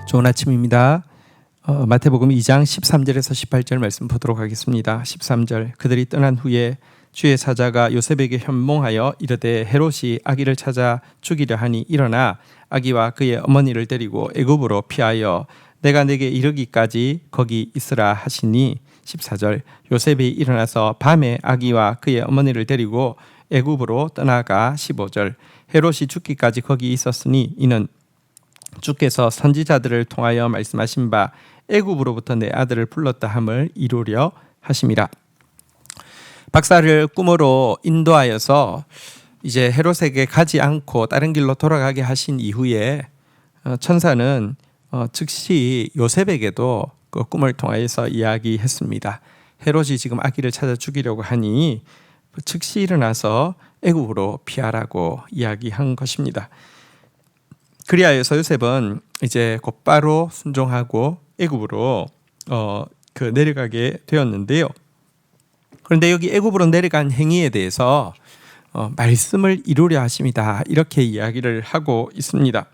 좋은 아침입니다. 마태복음 2장 13절에서 18절 말씀 보도록 하겠습니다. 13절 그들이 떠난 후에 주의 사자가 요셉에게 현몽하여 이르되 헤롯이 아기를 찾아 죽이려 하니 일어나 아기와 그의 어머니를 데리고 애굽으로 피하여 내가 내게 이르기까지 거기 있으라 하시니 14절 요셉이 일어나서 밤에 아기와 그의 어머니를 데리고 애굽으로 떠나가 15절 헤롯이 죽기까지 거기 있었으니 이는 주께서 선지자들을 통하여 말씀하신 바 애굽으로부터 내 아들을 불렀다 함을 이루려 하심이라. 박사를 꿈으로 인도하여서 이제 헤롯에게 가지 않고 다른 길로 돌아가게 하신 이후에 천사는 즉시 요셉에게도 그 꿈을 통하여서 이야기했습니다. 헤롯이 지금 아기를 찾아 죽이려고 하니 즉시 일어나서 애굽으로 피하라고 이야기한 것입니다. 그리하여서 요셉은 이제 곧바로 순종하고 애굽으로 내려가게 되었는데요. 그런데 여기 애굽으로 내려간 행위에 대해서 말씀을 이루려 하심이다 이렇게 이야기를 하고 있습니다.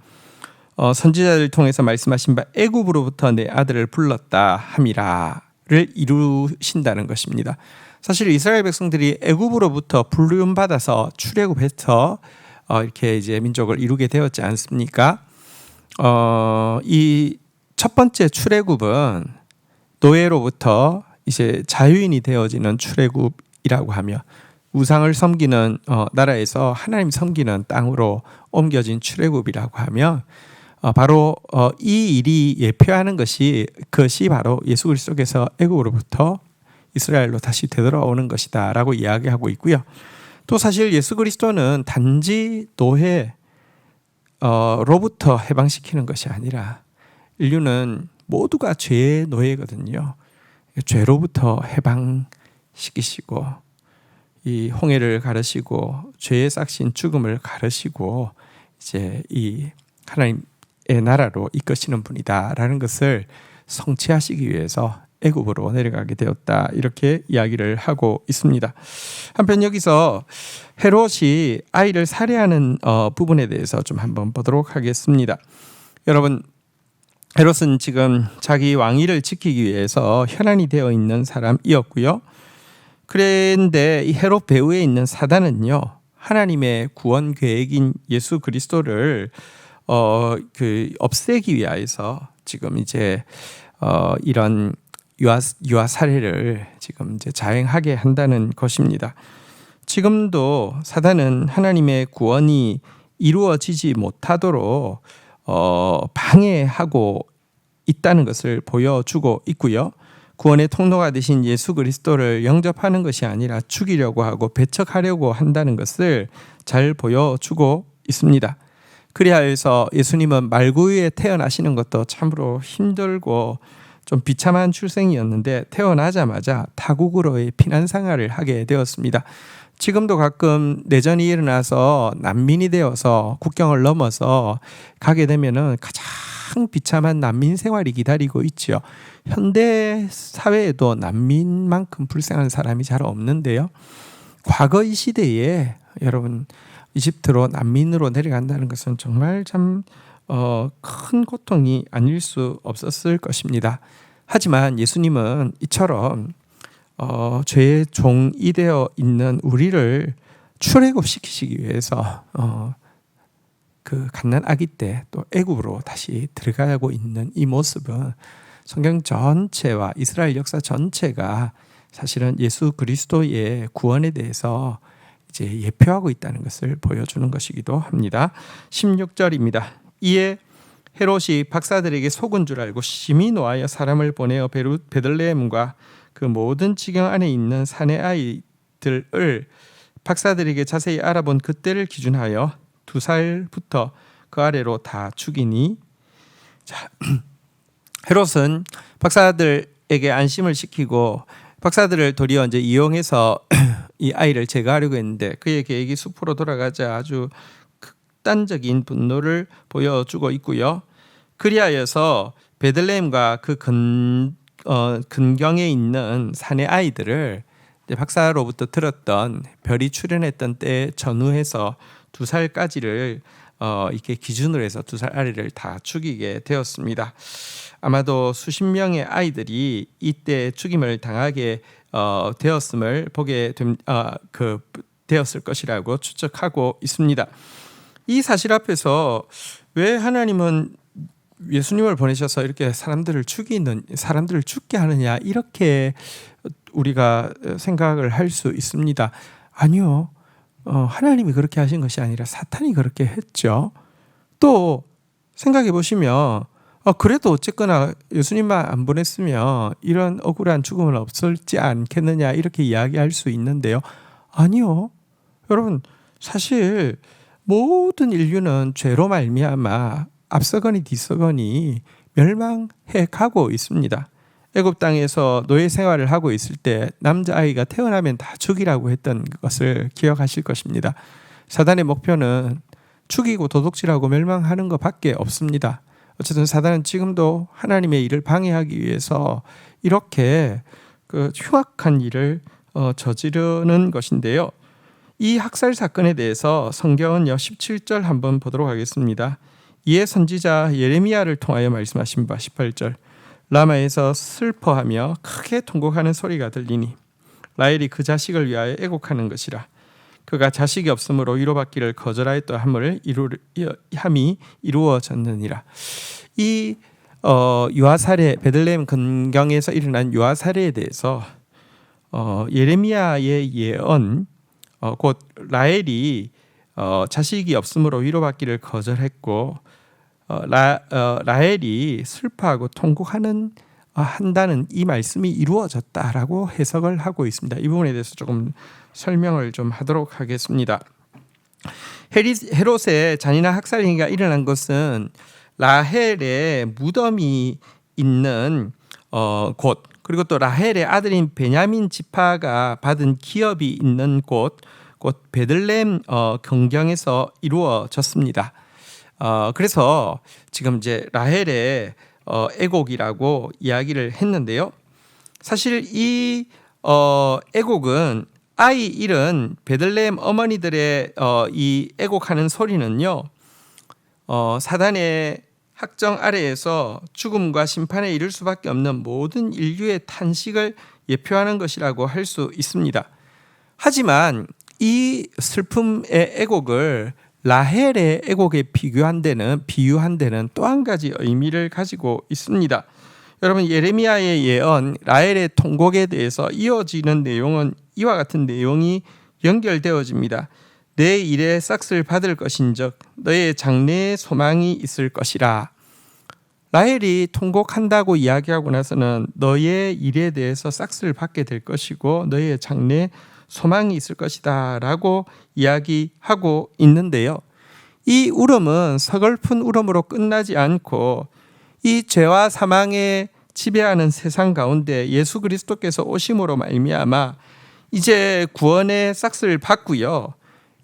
선지자를 통해서 말씀하신 바 애굽으로부터 내 아들을 불렀다 함이라를 이루신다는 것입니다. 사실 이스라엘 백성들이 애굽으로부터 부름 받아서 출애굽해서 이렇게 이제 민족을 이루게 되었지 않습니까? 이 첫 번째 출애굽은 노예로부터 이제 자유인이 되어지는 출애굽이라고 하며 우상을 섬기는 나라에서 하나님 섬기는 땅으로 옮겨진 출애굽이라고 하며 바로 이 일이 예표하는 것이 바로 예수 그리스도께서 애굽으로부터 이스라엘로 다시 되돌아오는 것이다라고 이야기하고 있고요. 또 사실 예수 그리스도는 단지 노예로부터 해방시키는 것이 아니라 인류는 모두가 죄의 노예거든요. 죄로부터 해방시키시고 이 홍해를 가르시고 죄의 싹신 죽음을 가르시고 이제 이 하나님의 나라로 이끄시는 분이다라는 것을 성취하시기 위해서 애굽으로 내려가게 되었다 이렇게 이야기를 하고 있습니다. 한편 여기서 헤롯이 아이를 살해하는 부분에 대해서 좀 한번 보도록 하겠습니다. 여러분, 헤롯은 지금 자기 왕위를 지키기 위해서 현안이 되어 있는 사람이었고요. 그런데 이 헤롯 배후에 있는 사단은요, 하나님의 구원 계획인 예수 그리스도를 없애기 위하여서 지금 이제 이런 유아 살해를 지금 이제 자행하게 한다는 것입니다. 지금도 사단은 하나님의 구원이 이루어지지 못하도록 방해하고 있다는 것을 보여주고 있고요. 구원의 통로가 되신 예수 그리스도를 영접하는 것이 아니라 죽이려고 하고 배척하려고 한다는 것을 잘 보여주고 있습니다. 그리하여서 예수님은 말구유에 태어나시는 것도 참으로 힘들고 좀 비참한 출생이었는데 태어나자마자 타국으로의 피난 생활을 하게 되었습니다. 지금도 가끔 내전이 일어나서 난민이 되어서 국경을 넘어서 가게 되면은 가장 비참한 난민 생활이 기다리고 있죠. 현대 사회에도 난민만큼 불쌍한 사람이 잘 없는데요. 과거 이 시대에 여러분 이집트로 난민으로 내려간다는 것은 정말 참 큰 고통이 아닐 수 없었을 것입니다. 하지만 예수님은 이처럼 죄의 종이 되어 있는 우리를 출애굽시키시기 위해서 그 갓난 아기 때 또 애굽으로 다시 들어가고 있는 이 모습은 성경 전체와 이스라엘 역사 전체가 사실은 예수 그리스도의 구원에 대해서 이제 예표하고 있다는 것을 보여주는 것이기도 합니다. 16절입니다. 이에 헤롯이 박사들에게 속은 줄 알고 심히 노하여 사람을 보내어 베들레헴과 그 모든 지경 안에 있는 사내 아이들을 박사들에게 자세히 알아본 그때를 기준하여 2살부터 그 아래로 다 죽이니. 자, 헤롯은 박사들에게 안심을 시키고 박사들을 도리어 이제 이용해서 이 아이를 제거하려고 했는데 그의 계획이 수포로 돌아가자 아주 극단적인 분노를 보여주고 있고요. 그리하여서 베들레헴과 그 근경에 있는 사내 아이들을 박사로부터 들었던 별이 출현했던 때에 전후해서 2살까지를 이렇게 기준으로 해서 2살 아래를 다 죽이게 되었습니다. 아마도 수십 명의 아이들이 이때 죽임을 당하게 되었음을 보게 되었을 것이라고 추측하고 있습니다. 이 사실 앞에서 왜 하나님은 예수님을 보내셔서 이렇게 사람들을 죽게 하느냐, 이렇게 우리가 생각을 할 수 있습니다. 아니요. 하나님이 그렇게 하신 것이 아니라 사탄이 그렇게 했죠. 또 생각해 보시면 그래도 어쨌거나 예수님만 안 보냈으면 이런 억울한 죽음은 없었지 않겠느냐, 이렇게 이야기할 수 있는데요. 아니요. 여러분, 사실 모든 인류는 죄로 말미암아 앞서거니 뒤서거니 멸망해 가고 있습니다. 애굽 땅에서 노예 생활을 하고 있을 때 남자아이가 태어나면 다 죽이라고 했던 것을 기억하실 것입니다. 사단의 목표는 죽이고 도둑질하고 멸망하는 것밖에 없습니다. 어쨌든 사단은 지금도 하나님의 일을 방해하기 위해서 이렇게 흉악한 일을 저지르는 것인데요. 이 학살 사건에 대해서 성경은요, 17절 한번 보도록 하겠습니다. 이에 선지자 예레미야를 통하여 말씀하신 바 18절, 라마에서 슬퍼하며 크게 통곡하는 소리가 들리니 라헬이 그 자식을 위하여 애곡하는 것이라. 그가 자식이 없으므로 위로받기를 거절하였던 함이 이루어졌느니라. 이 유아사례, 베들레헴 근경에서 일어난 유아사례에 대해서 예레미야의 예언, 곧 라헬이 자식이 없으므로 위로받기를 거절했고 라헬이 슬퍼하고 통곡하는 한다는 이 말씀이 이루어졌다라고 해석을 하고 있습니다. 이 부분에 대해서 조금 설명을 좀 하도록 하겠습니다. 헤롯의 잔인한 학살 행위가 일어난 것은 라헬의 무덤이 있는 곳, 그리고 또 라헬의 아들인 베냐민 지파가 받은 기업이 있는 곳, 곧 베들레헴 경경에서 이루어졌습니다. 그래서 지금 이제 라헬의 애곡이라고 이야기를 했는데요. 사실 이 애곡은 아이 잃은 베들레헴 어머니들의 이 애곡하는 소리는요, 사단의 학정 아래에서 죽음과 심판에 이를 수밖에 없는 모든 인류의 탄식을 예표하는 것이라고 할 수 있습니다. 하지만 이 슬픔의 애곡을 라헬의 애곡에 비유한 데는 또 한 가지 의미를 가지고 있습니다. 여러분, 예레미야의 예언 라헬의 통곡에 대해서 이어지는 내용은 이와 같은 내용이 연결되어집니다. 내 일에 싹을 받을 것인즉 너의 장래에 소망이 있을 것이라. 라헬이 통곡한다고 이야기하고 나서는 너의 일에 대해서 싹을 받게 될 것이고 너의 장래에 소망이 있을 것이다 라고 이야기하고 있는데요. 이 울음은 서글픈 울음으로 끝나지 않고 이 죄와 사망에 지배하는 세상 가운데 예수 그리스도께서 오심으로 말미암아 이제 구원의 싹을 받고요,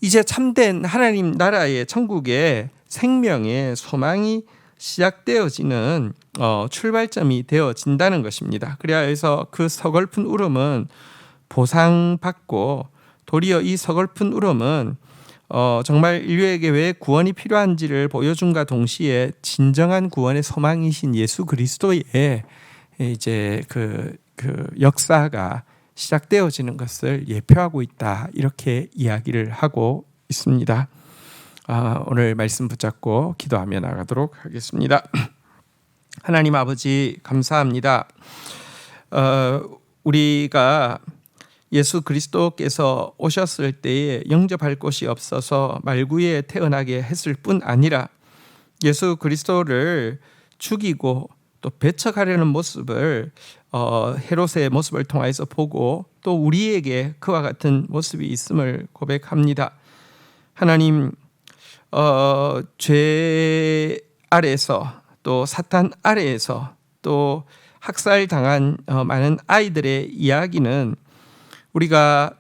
이제 참된 하나님 나라의 천국의 생명의 소망이 시작되어지는 출발점이 되어진다는 것입니다. 그래야 해서 그 서글픈 울음은 보상받고, 도리어 이 서글픈 울음은 정말 인류에게 왜 구원이 필요한지를 보여준과 동시에 진정한 구원의 소망이신 예수 그리스도의 이제 그 역사가 시작되어지는 것을 예표하고 있다, 이렇게 이야기를 하고 있습니다. 오늘 말씀 붙잡고 기도하며 나가도록 하겠습니다. 하나님 아버지, 감사합니다. 우리가 예수 그리스도께서 오셨을 때에 영접할 곳이 없어서 말구에 태어나게 했을 뿐 아니라 예수 그리스도를 죽이고 또 배척하려는 모습을 헤롯의 모습을 통해서 보고 또 우리에게 그와 같은 모습이 있음을 고백합니다. 하나님, 죄 아래에서 또 사탄 아래에서 또 학살당한 많은 아이들의 이야기는 우리가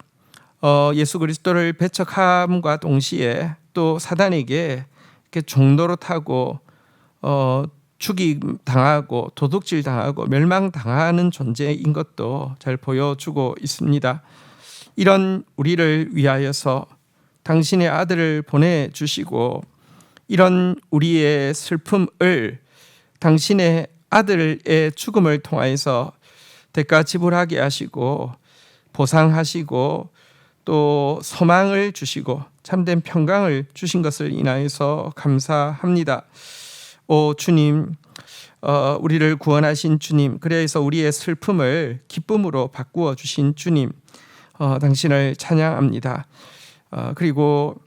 예수 그리스도를 배척함과 동시에 또 사단에게 이렇게 종로로 타고 죽임 당하고 도둑질 당하고 멸망 당하는 존재인 것도 잘 보여주고 있습니다. 이런 우리를 위하여서 당신의 아들을 보내주시고 이런 우리의 슬픔을 당신의 아들의 죽음을 통하여서 대가 지불하게 하시고 보상하시고 또 소망을 주시고 참된 평강을 주신 것을 인하여서 감사합니다. 오 주님, 우리를 구원하신 주님, 그래서 우리의 슬픔을 기쁨으로 바꾸어 주신 주님, 당신을 찬양합니다. 그리고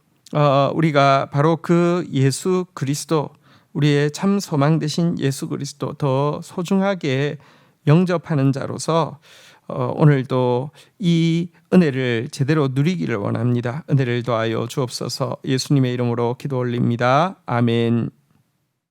우리가 바로 그 예수 그리스도, 우리의 참 소망 되신 예수 그리스도 더 소중하게 영접하는 자로서 오늘도 이 은혜를 제대로 누리기를 원합니다. 은혜를 더하여 주옵소서. 예수님의 이름으로 기도 올립니다. 아멘.